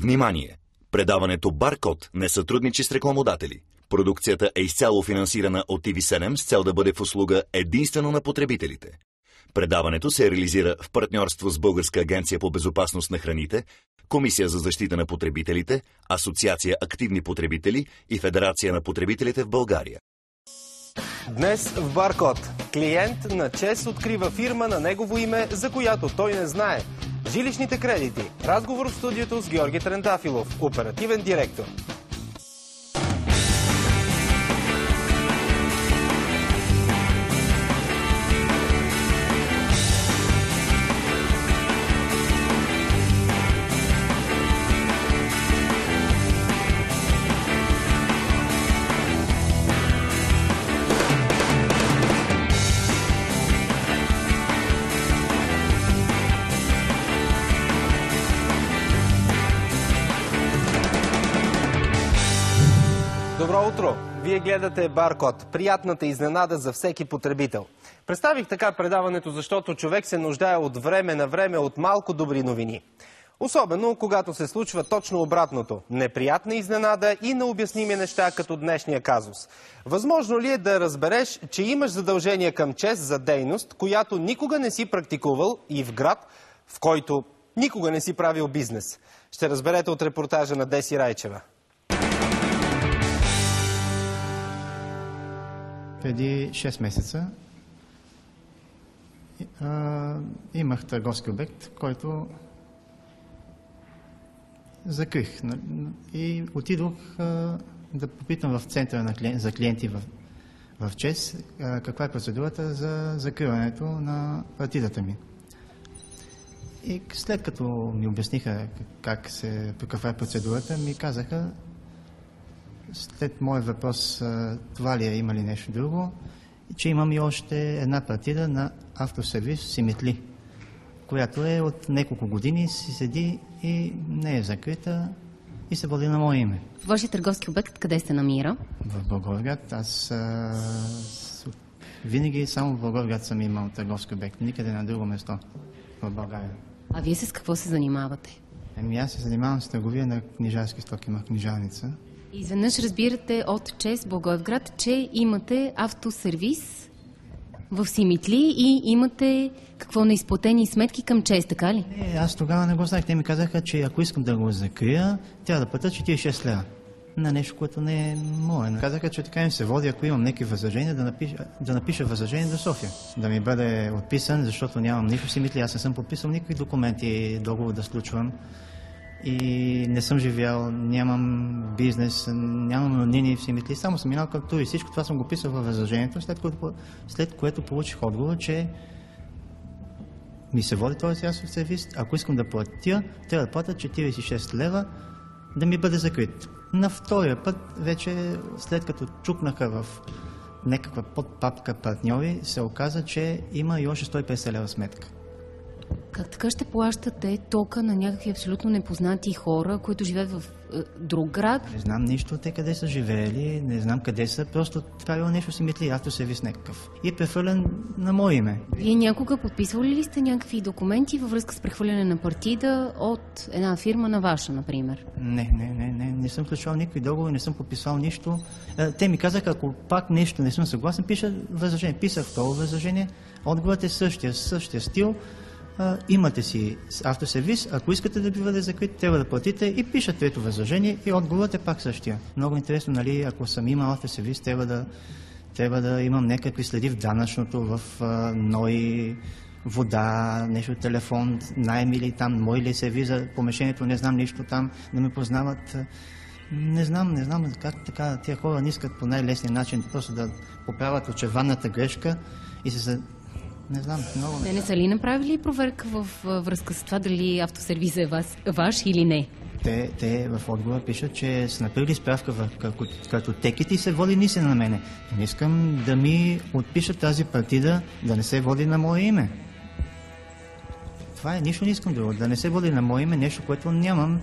Внимание! Предаването Баркод не сътрудничи с рекламодатели. Продукцията е изцяло финансирана от TV7 с цел да бъде в услуга единствено на потребителите. Предаването се реализира в партньорство с Българска агенция по безопасност на храните, Комисия за защита на потребителите, Асоциация активни потребители и Федерация на потребителите в България. Днес в Баркод клиент на ЧЕЗ открива фирма на негово име, за която той не знае. Жилищните кредити. Разговор в студиото с Георги Трендафилов, оперативен директор. Добро утро! Вие гледате Баркод. Приятната изненада за всеки потребител. Представих така предаването, защото човек се нуждае от време на време от малко добри новини. Особено, когато се случва точно обратното. Неприятна изненада и необясними неща, като днешния казус. Възможно ли е да разбереш, че имаш задължение към ЧЕЗ за дейност, която никога не си практикувал и в град, в който никога не си правил бизнес? Ще разберете от репортажа на Деси Райчева. Преди 6 месеца имах търговски обект, който закрих и отидох да попитам в центъра за клиенти в ЧЕЗ каква е процедурата за закриването на ми. И след като ми обясниха каква е процедурата, ми казаха, след моят въпрос, това ли е, има ли нещо друго, че имам и още една партида на автосервис Симитли, която е от няколко години, си седи и не е закрита и се води на мое име. Вашия търговски обект къде се намира? В Благоевград. Аз винаги само в Благоевград съм имал търговски обект, никъде на друго место в България. А вие с какво се занимавате? Аз се занимавам с търговия на книжарски стоки, има книжарница. Изведнъж разбирате от ЧЕЗ Благоевград, че имате автосервис в Симитли и имате какво неизплатени сметки към ЧЕЗ, така ли? Не, аз тогава не го знаех. Те ми казаха, че ако искам да го закрия, трябва да платя 46 лева на нещо, което не е мое. Казаха, че така им се води, ако имам някакви възражения, да напиша възражение до София. Да ми бъде отписан, защото нямам нищо в Симитли. Аз не съм подписал никакви документи, договор да сключвам. И не съм живял, нямам бизнес, нямам роднини в Симитли, само съм минал към тур и всичко това съм го писал във възражението, след което получих отговор, че ми се води този автосервис. Ако искам да платя, трябва да платя 46 лева да ми бъде закрит. На втория път, вече след като чукнаха в някаква подпапка партньори, се оказа, че има и още 150 лева сметка. Как така ще плащате тока на някакви абсолютно непознати хора, които живеят в друг град? Не знам нищо, те къде са живеели, не знам къде са, просто правил нещо Симитли, автосервис някакъв. И е прехвърлен на мое име. Вие някога подписвали ли сте някакви документи във връзка с прехвърляне на партида от една фирма на ваша, например? Не съм включвал никакви договори, не съм подписал нищо. Те ми казаха, ако пак нещо не съм съгласен, пиша възражение. Писах второ възражение, отговорът е същия стил. Имате си автосервис, ако искате да бъде закрит, трябва да платите и пиша трето възражение и отговорът е пак същия. Много интересно, нали, ако съм имал автосервис, трябва да имам някакви следи в данъчното, в НОИ, вода, нещо, телефон, найем или там, мой ли сервис за помещението, не знам нищо там, да ме познават. Не знам как така тия хора не искат по най-лесния начин просто да поправят очевадната грешка и се... Не знам, много... Те не са ли направили проверка във връзка с това дали автосервисът е ваш или не? Те в отговор пишат, че са направили справка в картотеките и се води наистина на мене. Не искам да ми отпишат тази партида да не се води на мое име. Това е, нищо не искам друго. Да не се води на мое име, нещо, което нямам.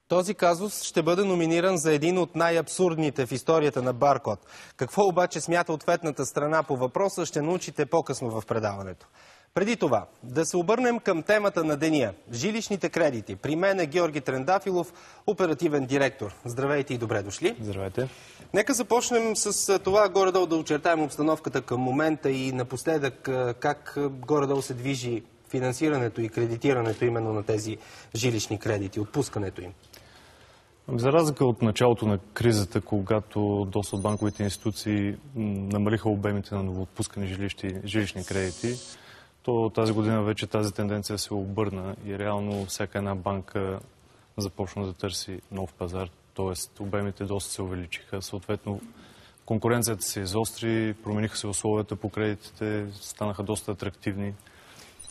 Този казус ще бъде номиниран за един от най-абсурдните в историята на Баркод. Какво обаче смята ответната страна по въпроса, ще научите по-късно в предаването. Преди това, да се обърнем към темата на деня – жилищните кредити. При мен е Георги Трендафилов, оперативен директор. Здравейте и добре дошли. Здравейте. Нека започнем с това горе-долу да очертаем обстановката към момента и напоследък как горе-долу се движи финансирането и кредитирането именно на тези жилищни кредити, отпускането им. За разлика от началото на кризата, когато доста от банковите институции намалиха обемите на новоотпускани жилищни кредити, то тази година вече тази тенденция се обърна и реално всяка една банка започна да търси нов пазар, т.е. обемите доста се увеличиха. Съответно, конкуренцията се изостри, промениха се условията по кредитите, станаха доста атрактивни.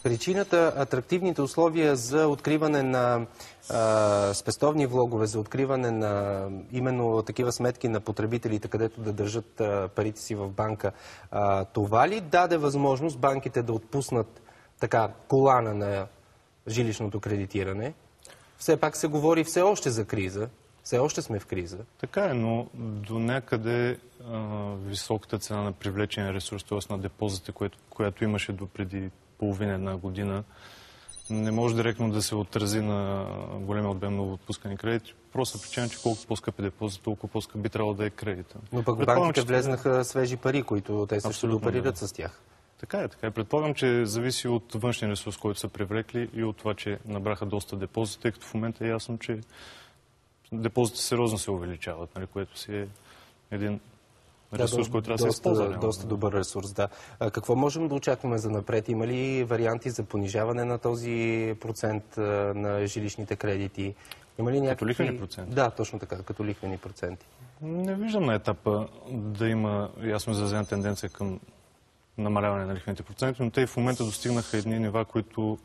Причината, атрактивните условия за откриване на спестовни влогове, за откриване на именно такива сметки на потребителите, където да държат парите си в банка, това ли даде възможност банките да отпуснат така колана на жилищното кредитиране? Все пак се говори все още за криза. Все още сме в криза. Така е, но до някъде високата цена на привлечения ресурс, т.е. на депозите, която имаше до преди половина-една година, не може директно да се отрази на големия обем на отпускани кредити. Просто причина, че колкото по-скъп е депозит, толкова по-скъп би трябвало да е кредита. Но пък банките влезнаха свежи пари, които те също да оперират с тях. Така е. Предполагам, че зависи от външния ресурс, който са привлекли и от това, че набраха доста депозити, тъй като в момента е ясно, че депозитите сериозно се увеличават, което си е един ресурс, който трябва да се използва. Доста добър ресурс, да. Какво можем да очакваме за напред? Има ли варианти за понижаване на този процент на жилищните кредити? Има ли някакви... Като лихвени проценти? Да, точно така, като лихвени проценти. Не виждам на етапа да има ясно изразена тенденция към намаляване на лихвените проценти, но те и в момента достигнаха едни нива, които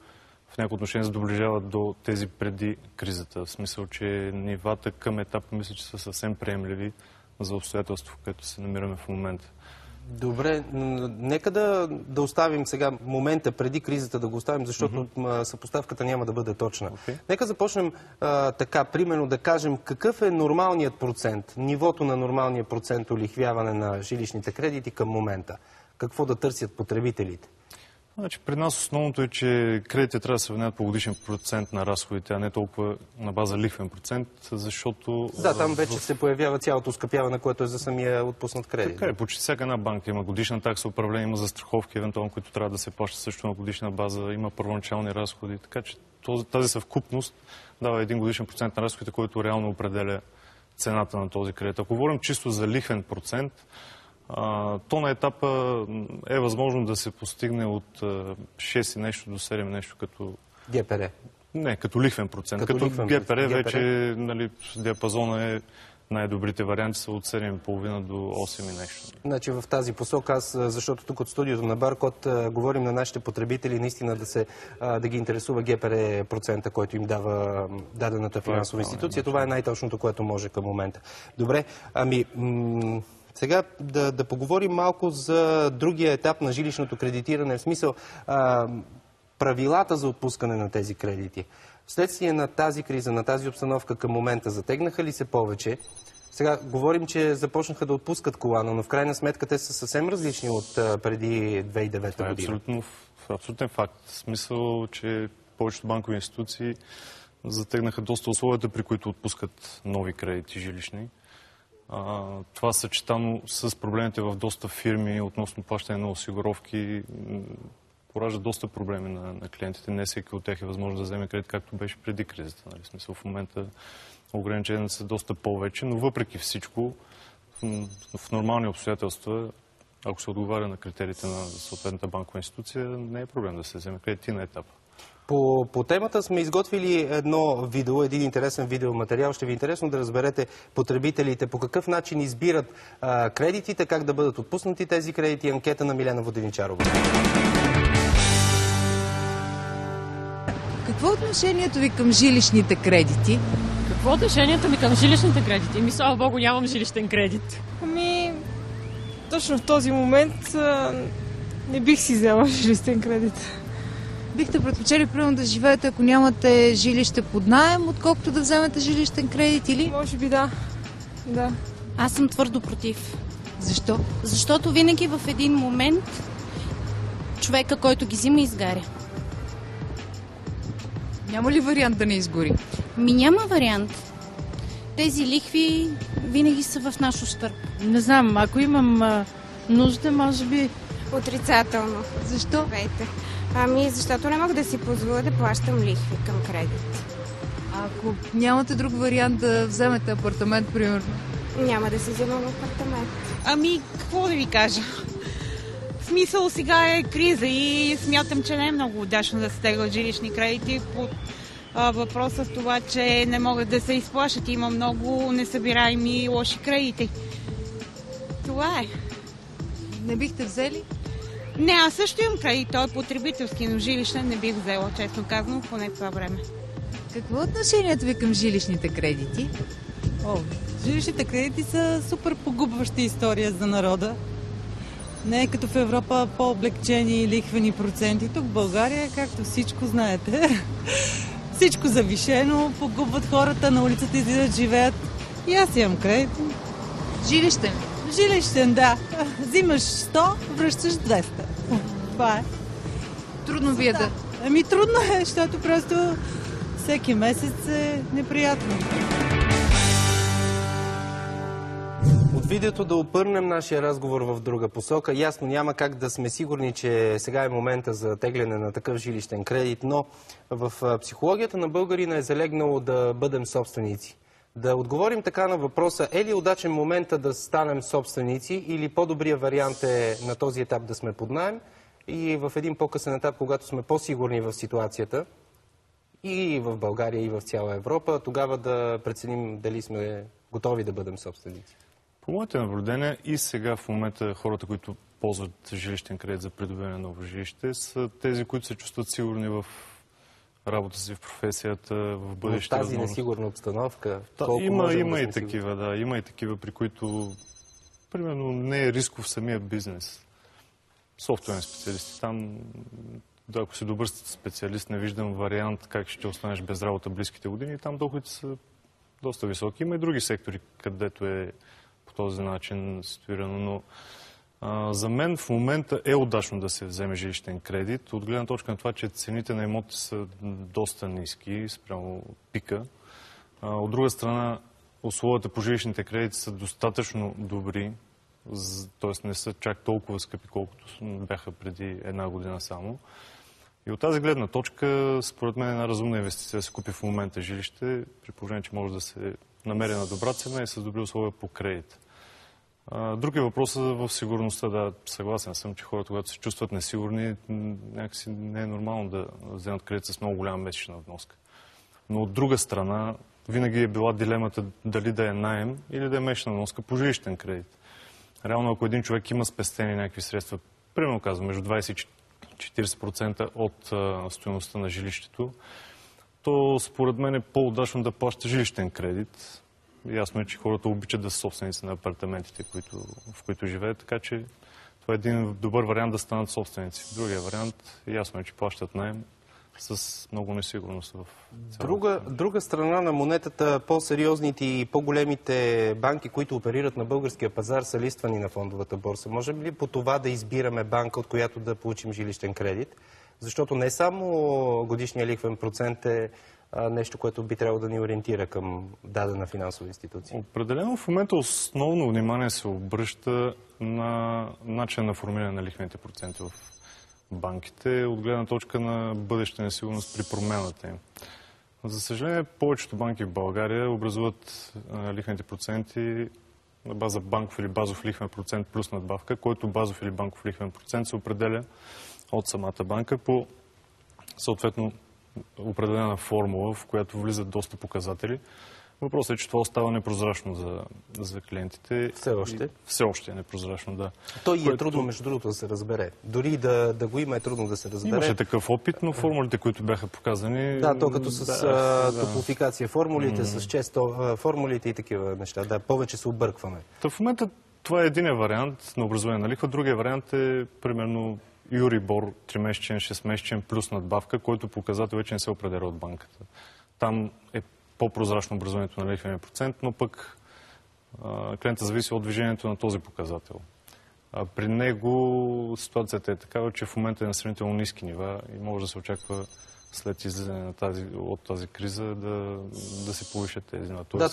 в някои отношения се доближават до тези преди кризата. В смисъл, че нивата към етапа мисля, че са съвсем приемливи за обстоятелство, в което се намираме в момента. Добре, нека да оставим сега момента преди кризата, да го оставим, защото съпоставката няма да бъде точна. Нека започнем така, примерно да кажем какъв е нормалният процент, нивото на нормалния процент олихвяване на жилищните кредити към момента. Какво да търсят потребителите? Значи, при нас основното е, че кредитите трябва да се вменят по годишен процент на разходите, а не толкова на база лихвен процент, защото... Да, там вече се появява цялото оскъпяване, което е за самия отпуснат кредит. Така е, почти всяка една банка има годишна такса управление, има застраховки, евентуално, които трябва да се плащат също на годишна база, има първоначални разходи, така че тази съвкупност дава един годишен процент на разходите, който реално определя цената на този кредит. Ако говорим чисто за лихвен процент, то на етапа е възможно да се постигне от 6 нещо до 7 нещо като... ГПР? Не, като лихвен процент. Като ГПР вече диапазона е най-добрите варианти са от 7,5 до 8 и нещо. Значи в тази посока аз, защото тук от студиото на Баркод говорим на нашите потребители наистина да ги интересува ГПР процента, който им дава дадената финансова институция. Това е най-точното, което може към момента. Добре, сега да поговорим малко за другия етап на жилищното кредитиране, в смисъл правилата за отпускане на тези кредити. Вследствие на тази криза, на тази обстановка към момента, затегнаха ли се повече? Сега говорим, че започнаха да отпускат колана, но в крайна сметка те са съвсем различни от преди 2009 година. Това е абсолютен факт. В смисъл, че повечето банкови институции затегнаха доста условията, при които отпускат нови кредити жилищни. Това съчетано с проблемите в доста фирми относно плащане на осигуровки поражда доста проблеми на клиентите. Не всеки от тях е възможно да вземе кредит, както беше преди кризата. В смисъл, в момента ограниченията са доста повече, но въпреки всичко, в нормални обстоятелства, ако се отговаря на критериите на съответната банкова институция, не е проблем да се вземе кредит и на етапа. По темата сме изготвили един интересен видеоматериал. Ще ви е интересно да разберете потребителите по какъв начин избират кредитите, как да бъдат отпуснати тези кредити. Анкета на Милена Воденичарова. Какво е отношението ви към жилищните кредити? Какво е отношението ми към жилищните кредити? Слава Богу, нямам жилищен кредит. Точно в този момент не бих си взела жилищен кредит. Бихте предпочели примерно да живеете, ако нямате жилище под наем, отколкото да вземете жилищен кредит, или? Може би да. Аз съм твърдо против. Защо? Защото винаги в един момент човека, който ги взима, изгаря. Няма ли вариант да не изгори? Няма вариант. Тези лихви винаги са в наш ущърб. Не знам, ако имам нужда, може би... Отрицателно. Защо? Защото не мога да си позволя да плащам лихви към кредит. Ако нямате друг вариант да вземете апартамент, примерно? Няма да си вземам апартамент. Какво да ви кажа? В смисъл, сега е криза и смятам, че не е много удачно да се теглят жилищни кредити под въпроса в това, че не могат да се изплащат. Има много несъбираеми лоши кредити. Това е. Не бихте взели? Не, аз също имам кредит. Той е потребителски, но жилищен не бих взела, честно казано, поне това време. Какво е отношението ви към жилищните кредити? Жилищните кредити са супер погубваща история за народа. Не е като в Европа по-облегчени лихвени проценти. Тук в България, както всичко знаете, всичко завишено, погубват хората, на улицата излизат, живеят. И аз имам кредит. Жилищен? Жилищен, да. Взимаш 100, връщаш 200. Това е. Трудно ви е да... Трудно е, защото просто всеки месец е неприятно. От видеото да обърнем нашия разговор в друга посока. Ясно, няма как да сме сигурни, че сега е момента за тегляне на такъв жилищен кредит, но в психологията на българина е залегнало да бъдем собственици. Да отговорим така на въпроса, е ли удачен момента да станем собственици или по-добрият вариант е на този етап да сме под наем и в един по-късен етап, когато сме по-сигурни в ситуацията и в България, и в цяла Европа, тогава да преценим дали сме готови да бъдем собственици. По моите наблюдения и сега в момента хората, които ползват жилищен кредит за придобиване на ново жилище, са тези, които се чувстват сигурни в работа си, в професията, в бъдещето. В тази несигурна обстановка. Има и такива, да. Има и такива, при които примерно не е рисков самия бизнес. Софтуерни специалисти. Там, ако си добър специалист, не виждам вариант как ще останеш без работа близките години. Там доходите са доста високи. Има и други сектори, където е по този начин ситуирано, но за мен в момента е удачно да се вземе жилищен кредит, от гледна точка на това, че цените на имоти са доста ниски спрямо пика. От друга страна, условията по жилищните кредити са достатъчно добри, т.е. не са чак толкова скъпи, колкото бяха преди една година само. И от тази гледна точка, според мен, е една разумна инвестиция да се купи в момента жилище, при положение, че може да се намери на добра цена и с добри условия по кредит. Друг е въпросът в сигурността. Да, съгласен съм, че хората, когато се чувстват несигурни, някакси не е нормално да вземат кредит с много голяма месечна вноска. Но от друга страна, винаги е била дилемата дали да е наем или да е месечна вноска по жилищен кредит. Реално, ако един човек има спестени някакви средства, примерно казвам, между 20 и 40% от стойността на жилището, то според мен е по-удачно да плаща жилищен кредит. Ясно е, че хората обичат да са собственици на апартаментите, в които живеят, така че това е един добър вариант да станат собственици. Другия вариант, ясно е, че плащат наем с много несигурност в цялата. Друга страна на монетата, по-сериозните и по-големите банки, които оперират на българския пазар, са листвани на фондовата борса. Можем ли по това да избираме банка, от която да получим жилищен кредит? Защото не само годишния лихвен процент е нещо, което би трябвало да ни ориентира към дадена финансова институция. Определено в момента основно внимание се обръща на начин на формиране на лихвените проценти в банките, от гледна точка на бъдеща несигурност при промената им. За съжаление, повечето банки в България образуват лихвените проценти на база банков или базов лихвен процент плюс надбавка, който базов или банков лихвен процент се определя от самата банка по съответно определена формула, в която влизат доста показатели. Въпросът е, че това остава непрозрачно за клиентите. Все още? Все още е непрозрачно, да. Той е трудно, между другото, да се разбере. Дори да го има, е трудно да се разбере. Имаше такъв опит, но формулите, които бяха показани... Да, то като с топлофикация формулите, с често формулите и такива неща. Да, повече се объркваме. В момента това е единия вариант на образуване на лихва. Другия вариант е, примерно, Юрибор 3-месечен, 6-месечен плюс надбавка, който показател вече не се определя от банката. Там е по-прозрачно образуването на лихвения процент, но пък клиента зависи от движението на този показател. При него ситуацията е такава, че в момента е на сравнително ниски нива и може да се очаква след излизане от тази криза да се повишат тези нива. Да,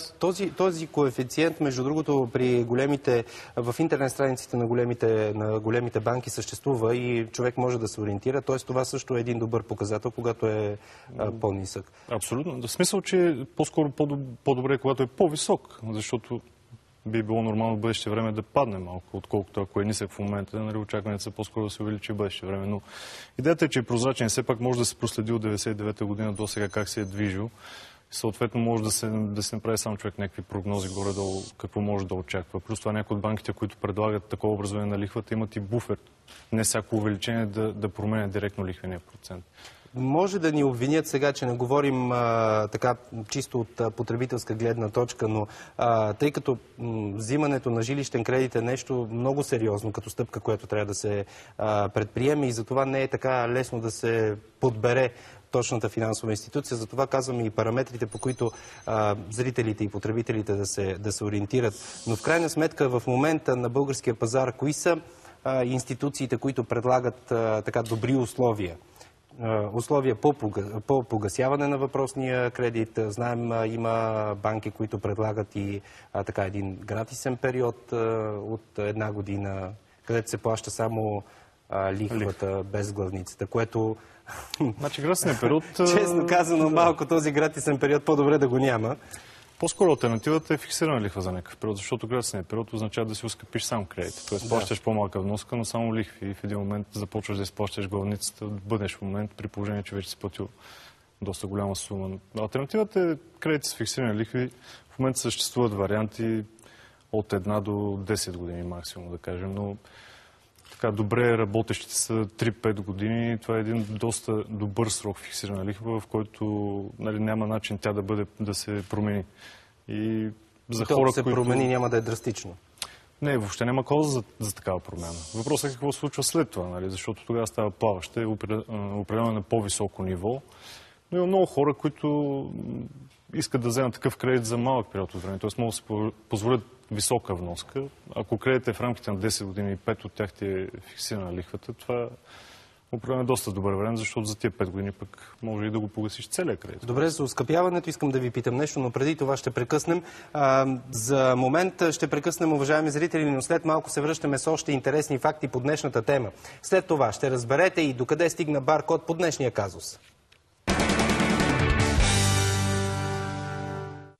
този коефициент, между другото, в интернет страниците на големите банки съществува и човек може да се ориентира. Т.е. това също е един добър показател, когато е по-нисък. Абсолютно. В смисъл, че по-скоро по-добре, когато е по-висок, защото би било нормално в бъдеще време да падне малко, отколкото ако е нисък в момента, нали, очакванията са по-скоро да се увеличи в бъдеще време. Но идеята е, че е прозрачен, все пак може да се проследи от 99-та година до сега как се е движил. Съответно може да се направи сам човек някакви прогнози горе-долу, какво може да очаква. Плюс това някои от банките, които предлагат такова образование на лихвата, имат и буфер. Не всяко увеличение да променя директно лихвения процент. Може да ни обвинят сега, че не говорим така чисто от потребителска гледна точка, но тъй като взимането на жилищен кредит е нещо много сериозно като стъпка, което трябва да се предприеме и затова не е така лесно да се подбере точната финансова институция. Затова казваме и параметрите, по които зрителите и потребителите да се ориентират. Но в крайна сметка в момента на българския пазар, кои са институциите, които предлагат така добри условия? Условия по погасяване на въпросния кредит. Знаем, има банки, които предлагат и един гратисен период от 1 година, където се плаща само лихвата без главницата, което... Значи гратисен период... Честно казано, малко този гратисен период по-добре да го няма. По-скоро алтернативата е фиксирана лихва за някакъв период, защото гратисният период означава да си оскъпиш сам кредит. Тоест плащаш по-малка вноска, но само лихви и в един момент започваш да изплащаш главницата в бъдещ момент, при положение, че вече си платил доста голяма сума. Алтернативата е кредити с фиксирани лихви. В момента съществуват варианти от 1 до 10 години максимум, да кажем, но така добре работещите са 3-5 години. Това е един доста добър срок фиксирана лихва, в който няма начин тя да се промени. И за хора, се промени, няма да е драстично. Не, въобще няма кауза за такава промяна. Въпросът е какво се случва след това, защото тогава става плаваща и определено на по-високо ниво. Но има много хора, които искат да вземат такъв кредит за малък период от време. Тоест могат да се позволят висока вноска. Ако кредит е в рамките на 10 години и 5 от тях ти е фиксирана лихвата, това определено е доста добър вариант, защото за тия 5 години пък може и да го погасиш целия кредит. Добре, за оскъпяването искам да ви питам нещо, но преди това ще прекъснем. За момент ще прекъснем, уважаеми зрители, но след малко се връщаме с още интересни факти по днешната тема. След това ще разберете и докъде стигна Баркод по днешния казус.